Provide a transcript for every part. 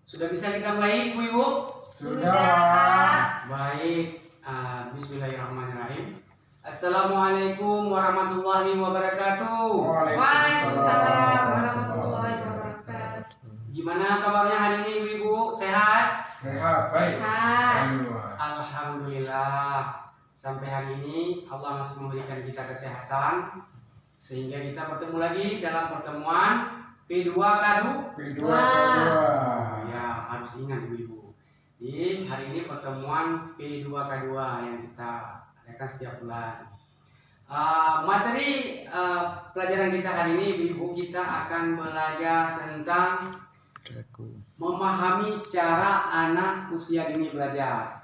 Sudah bisa kita mulai, Ibu-ibu? Sudah. Baik, bismillahirrahmanirrahim. Assalamualaikum warahmatullahi wabarakatuh. Waalaikumsalam warahmatullahi wabarakatuh. Gimana kabarnya hari ini, Ibu-ibu? Sehat? Sehat, baik. Alhamdulillah. Sampai hari ini Allah masih memberikan kita kesehatan sehingga kita bertemu lagi dalam pertemuan P2K2. Ya, harus ingat Ibu-ibu. Di hari ini pertemuan P2K2 yang kita adakan setiap bulan. Materi pelajaran kita hari ini, Ibu-ibu, kita akan belajar tentang memahami cara anak usia dini belajar.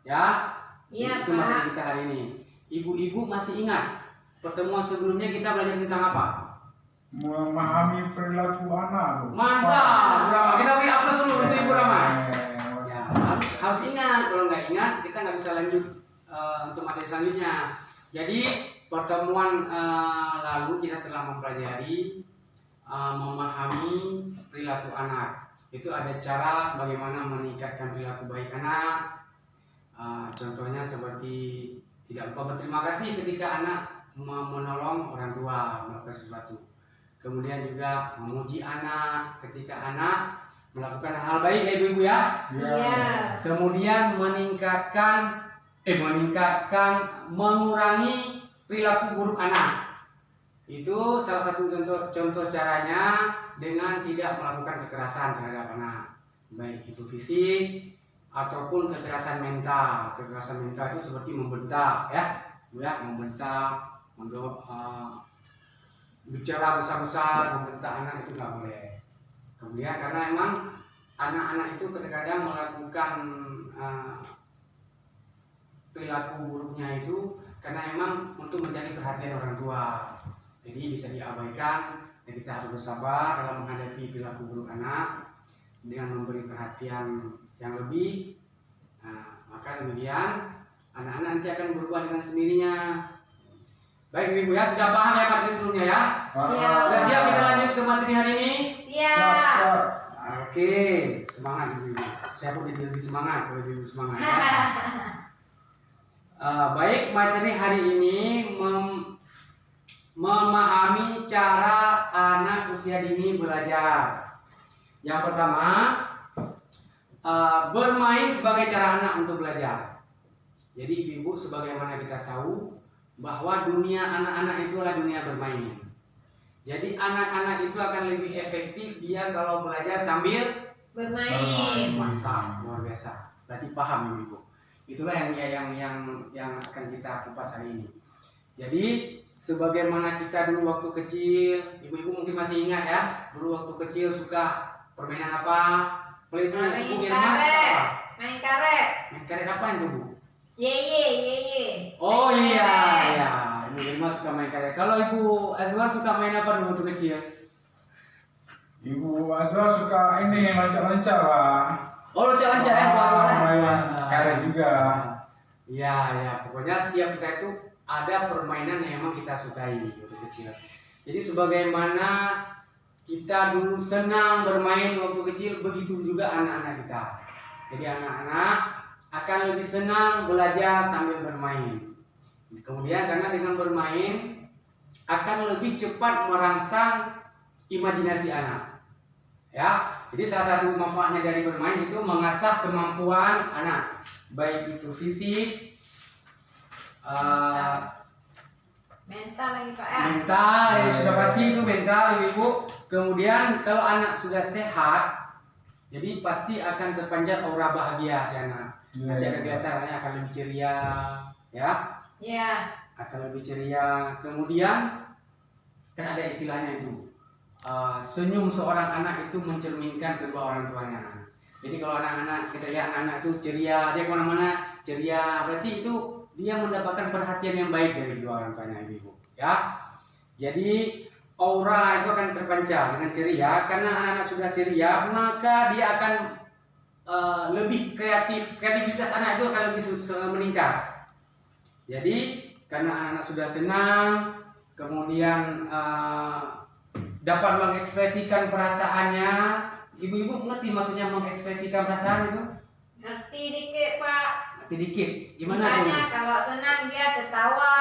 Ya, itu materi kita hari ini. Ibu-ibu masih ingat pertemuan sebelumnya kita belajar tentang apa? Memahami perilaku anak. Mantap, Rama. Kita beri aplaus dulu untuk Ibu Rama. Ya, harus ingat. Kalau nggak ingat, kita nggak bisa lanjut untuk materi selanjutnya. Jadi pertemuan lalu kita telah mempelajari memahami perilaku anak. Itu ada cara bagaimana meningkatkan perilaku baik anak. Contohnya seperti tidak lupa berterima kasih ketika anak menolong orang tua melakukan sesuatu. Kemudian juga memuji anak ketika anak melakukan hal baik ya Ibu-ibu ya. Ya. Kemudian meningkatkan mengurangi perilaku buruk anak. Itu salah satu contoh caranya dengan tidak melakukan kekerasan terhadap anak, baik itu fisik ataupun kekerasan mental. Kekerasan mental itu seperti membentak ya, membentak, bicara besar-besar, membentak anak itu nggak boleh. Kemudian karena emang anak-anak itu kadang-kadang melakukan perilaku buruknya itu karena emang untuk mencari perhatian orang tua. Jadi bisa diabaikan dan kita harus bersabar dalam menghadapi perilaku buruk anak dengan memberi perhatian yang lebih. Maka kemudian anak-anak nanti akan berubah dengan sendirinya. Baik Ibu ya, sudah paham ya materi sebelumnya ya? Ya. Sudah siap kita lanjut ke materi hari ini? Siap. Oke, semangat Ibu. Saya pun jadi lebih semangat kalau Ibu semangat ya. Baik, materi hari ini memahami cara anak usia dini belajar. Yang pertama, bermain sebagai cara anak untuk belajar. Jadi Ibu, sebagaimana kita tahu bahwa dunia anak-anak itu adalah dunia bermain. Jadi anak-anak itu akan lebih efektif dia kalau belajar sambil bermain. Mantap, luar biasa. Berarti paham Ibu. Itulah yang akan kita kupas hari ini. Jadi sebagaimana kita dulu waktu kecil, Ibu-ibu mungkin masih ingat ya, dulu waktu kecil suka permainan apa? Main karet. Main karet apa itu Bu? Ye. Oh iya. Ibu Irma suka main karet. Kalau Ibu Azwar suka main apa dulu waktu kecil? Ibu Azwa suka ini lancar-lancar lah. Oh, lancar-lancar ya, main karet juga. Iya. Pokoknya setiap kita itu ada permainan yang memang kita sukai waktu kecil. Jadi sebagaimana kita dulu senang bermain waktu kecil, begitu juga anak-anak kita. Jadi anak-anak akan lebih senang belajar sambil bermain. Kemudian karena dengan bermain akan lebih cepat merangsang imajinasi anak. Ya, jadi salah satu manfaatnya dari bermain itu mengasah kemampuan anak, baik itu fisik, mental lagi Pak. Mental, ya sudah pasti itu mental Ibu. Kemudian kalau anak sudah sehat, jadi pasti akan terpancar aura bahagia si anak. Nanti akan kelihatan anaknya akan lebih ceria, ya. Iya. Akan lebih ceria. Kemudian kan ada istilahnya itu, senyum seorang anak itu mencerminkan kedua orang tuanya. Jadi kalau anak-anak kita lihat anak-anak itu ceria, dia kemana-mana ceria, berarti itu dia mendapatkan perhatian yang baik dari kedua orang tuanya Ibu, ya. Jadi aura itu akan terpancar dengan ceria. Karena anak-anak sudah ceria, maka dia akan lebih kreativitas anak itu akan lebih meningkat. Jadi karena anak-anak sudah senang, kemudian dapat mengekspresikan perasaannya, Ibu-ibu ngerti maksudnya mengekspresikan perasaan itu? Ngerti dikit Pak. Ngerti dikit. Gimana Misalnya tuh? kalau senang dia ketawa.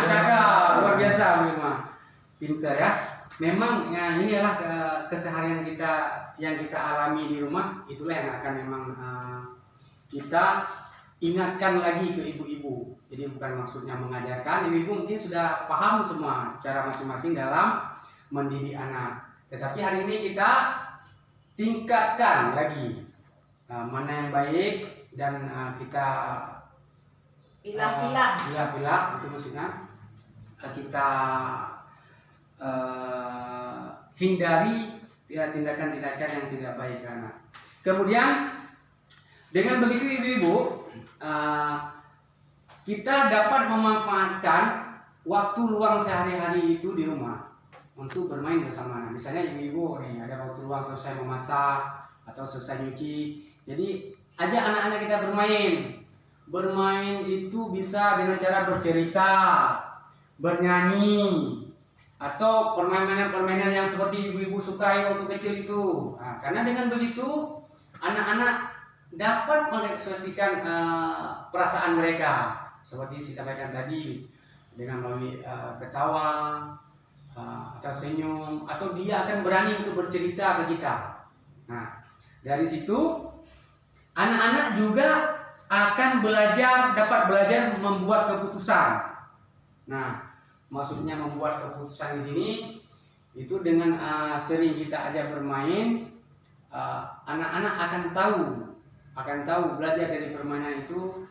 Cakap luar biasa memang. Pintar ya. Memang ya, ini adalah keseharian kita yang kita alami di rumah. Itulah yang akan memang kita ingatkan lagi ke ibu-ibu. Jadi bukan maksudnya mengajarkan. Ibu-ibu mungkin sudah paham semua cara masing-masing dalam mendidik anak. Tetapi hari ini kita tingkatkan lagi mana yang baik dan kita pilah-pilah itu maksudnya kita hindari tindakan-tindakan yang tidak baik ke anak. Kemudian dengan begitu ibu-ibu kita dapat memanfaatkan waktu luang sehari-hari itu di rumah untuk bermain bersama anak. Misalnya ibu-ibu nih ada waktu luang selesai memasak atau selesai nyuci. Jadi ajak anak-anak kita bermain. Bermain itu bisa dengan cara bercerita, bernyanyi, atau permainan-permainan yang seperti ibu-ibu sukai waktu kecil itu. Nah, karena dengan begitu anak-anak dapat mengekspresikan perasaan mereka seperti saya sampaikan tadi dengan melalui ketawa atau senyum, atau dia akan berani untuk bercerita ke kita. Nah, dari situ anak-anak juga akan dapat belajar membuat keputusan. Nah, maksudnya membuat keputusan di sini itu dengan sering kita ajak bermain, anak-anak akan tahu belajar dari permainan itu,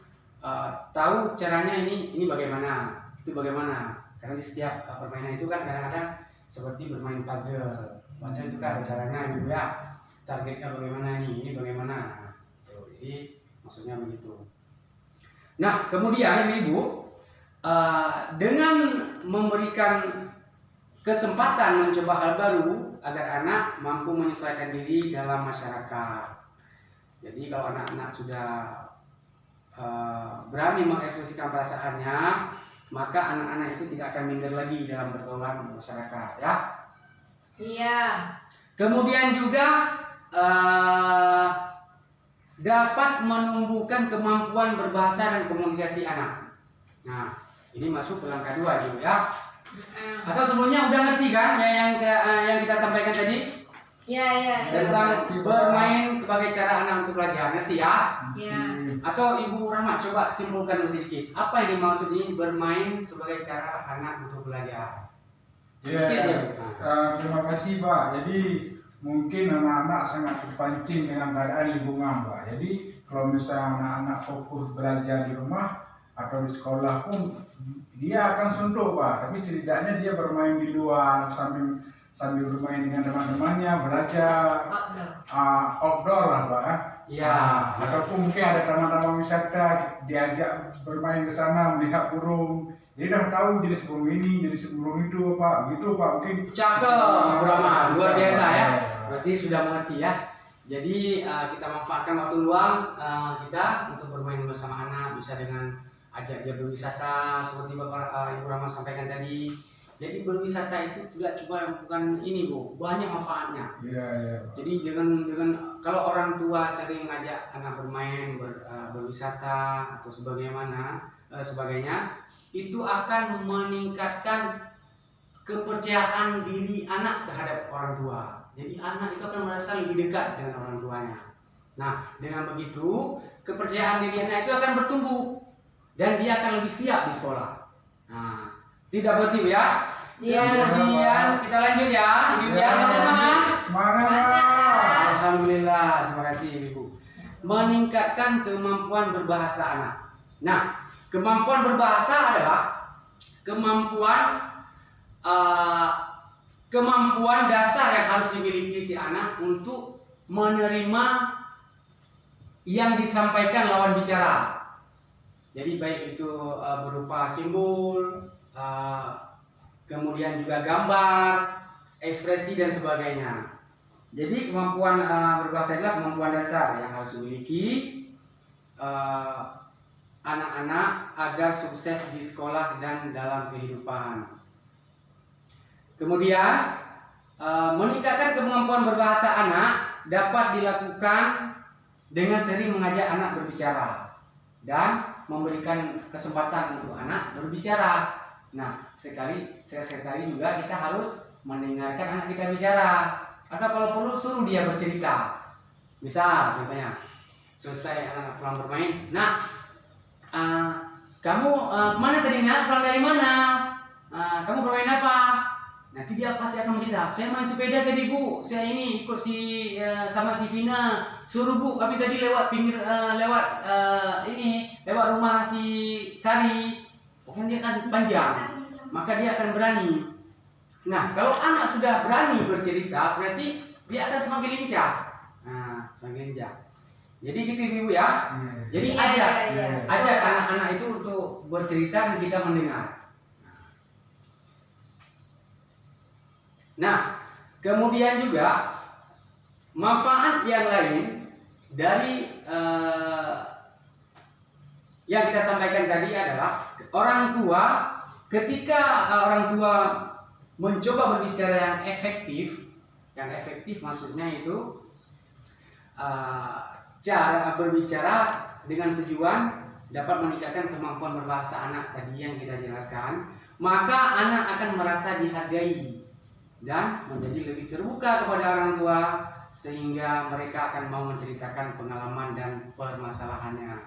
tahu caranya ini bagaimana, itu bagaimana. Karena di setiap permainan itu kan kadang-kadang seperti bermain puzzle. Puzzle itu kan ada caranya gitu ya. Targetnya bagaimana ini bagaimana. Jadi maksudnya begitu. Nah, kemudian ibu dengan memberikan kesempatan mencoba hal baru agar anak mampu menyesuaikan diri dalam masyarakat. Jadi kalau anak-anak sudah berani mengekspresikan perasaannya, maka anak-anak itu tidak akan minder lagi dalam bergaul masyarakat, ya. Iya. Kemudian juga dapat menumbuhkan kemampuan berbahasa dan komunikasi anak. Nah, ini masuk ke langkah 2 juga ya. Atau sebelumnya udah ngerti kan yang kita sampaikan tadi? Iya. Tentang bermain sebagai cara anak untuk belajar, ngerti ya? Iya. Atau Ibu Rahma coba simpulkan dulu sedikit. Apa yang dimaksud ini bermain sebagai cara anak untuk belajar? Sedikit ya, Bu. Terima kasih Pak. Jadi mungkin anak-anak sangat terpancing dengan keadaan lingkungan Pak. Jadi kalau misalnya anak-anak fokus belajar di rumah atau di sekolah pun dia akan suntuk Pak. Tapi setidaknya dia bermain di luar sambil bermain dengan teman-temannya, belajar outdoor lah Pak. Iya. Ataupun mungkin ada taman-taman wisata diajak bermain ke sana melihat burung. Jadi dah tahu jenis burung ini, jenis burung itu Pak. Gitu Pak mungkin. Cakep, Brahma, luar biasa ya. Berarti sudah mengerti ya. Jadi kita manfaatkan waktu luang kita untuk bermain bersama anak, bisa dengan ajak dia berwisata seperti Bapak Ibu Rahma sampaikan tadi. Jadi berwisata itu tidak bukan ini Bu, banyak manfaatnya. Iya. Jadi dengan kalau orang tua sering ngajak anak bermain, berwisata atau sebagainya, itu akan meningkatkan kepercayaan diri anak terhadap orang tua. Jadi anak itu akan merasa lebih dekat dengan orang tuanya. Nah, dengan begitu kepercayaan diri anak itu akan bertumbuh dan dia akan lebih siap di sekolah. Nah, tidak berarti ya. Iya. Kemudian kita lanjut ya. Ibu ya, masih semangat? Semangat Pak. Alhamdulillah, terima kasih Ibu. Meningkatkan kemampuan berbahasa anak. Nah, kemampuan berbahasa adalah kemampuan dasar yang harus dimiliki si anak untuk menerima yang disampaikan lawan bicara. Jadi baik itu berupa simbol, kemudian juga gambar, ekspresi dan sebagainya. Jadi kemampuan berbahasa adalah kemampuan dasar yang harus dimiliki anak-anak agar sukses di sekolah dan dalam kehidupan. Kemudian meningkatkan kemampuan berbahasa anak dapat dilakukan dengan sering mengajak anak berbicara dan memberikan kesempatan untuk anak berbicara. Nah, sekali juga kita harus mendengarkan anak kita bicara. Atau kalau perlu suruh dia bercerita. Misal contohnya, selesai anak pulang bermain. Nah, kamu mana tadi nak? Pulang dari mana? Kamu bermain apa? Nanti dia pasti akan mencerita. Saya main sepeda tadi bu. Saya ini ikut sama si Vina. Suruh bu. Kami tadi lewat pinggir lewat rumah si Sari. Pokoknya dia akan panjang. Maka dia akan berani. Nah, kalau anak sudah berani bercerita, berarti dia akan semakin lincah. Nah, semakin lincah. Jadi gitu ibu ya. Jadi ajak anak-anak itu untuk bercerita dan kita mendengar. Nah, kemudian juga manfaat yang lain dari yang kita sampaikan tadi adalah orang tua ketika orang tua mencoba berbicara yang efektif maksudnya itu cara berbicara dengan tujuan dapat meningkatkan kemampuan berbahasa anak tadi yang kita jelaskan, maka anak akan merasa dihargai dan menjadi lebih terbuka kepada orang tua sehingga mereka akan mau menceritakan pengalaman dan permasalahannya.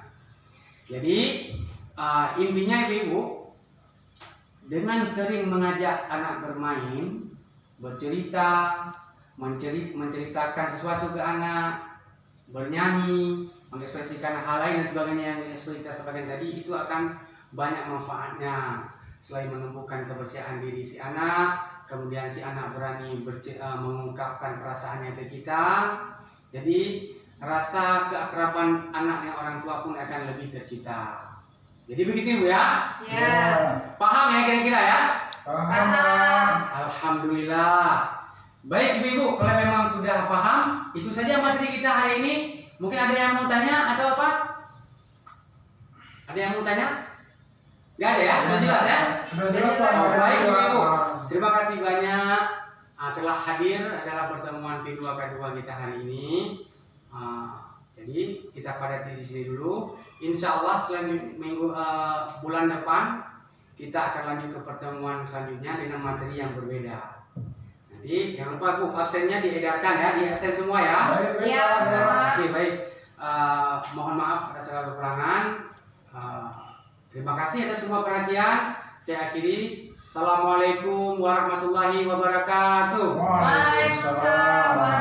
Jadi intinya ibu, dengan sering mengajak anak bermain, bercerita, menceritakan sesuatu ke anak, bernyanyi, mengekspresikan hal lain dan sebagainya yang kita sampaikan tadi, itu akan banyak manfaatnya. Selain menumbuhkan kepercayaan diri si anak, kemudian si anak berani mengungkapkan perasaannya ke kita. Jadi rasa keakraban anak dengan orang tua pun akan lebih tercipta. Jadi begitu ibu ya? Ya. Paham ya kira-kira ya? Paham. Alhamdulillah. Baik ibu-ibu, kalau memang sudah paham, itu saja materi kita hari ini. Mungkin ada yang mau tanya atau apa? Ada yang mau tanya? Gak ada ya? Sudah jelas ya? Sudah jelas Pak. Baik ibu-ibu. Terima kasih banyak telah hadir adalah pertemuan P2K2 kita hari ini. Jadi kita pada di sini dulu. Insya Allah bulan depan kita akan lanjut ke pertemuan selanjutnya dengan materi yang berbeda. Nanti jangan lupa Bu, absennya diedarkan ya, di absen semua ya. Baik. Ya. Oke baik. Mohon maaf atas segala kekurangan. Terima kasih atas semua perhatian. Saya akhiri. Assalamualaikum warahmatullahi wabarakatuh. Waalaikumsalam.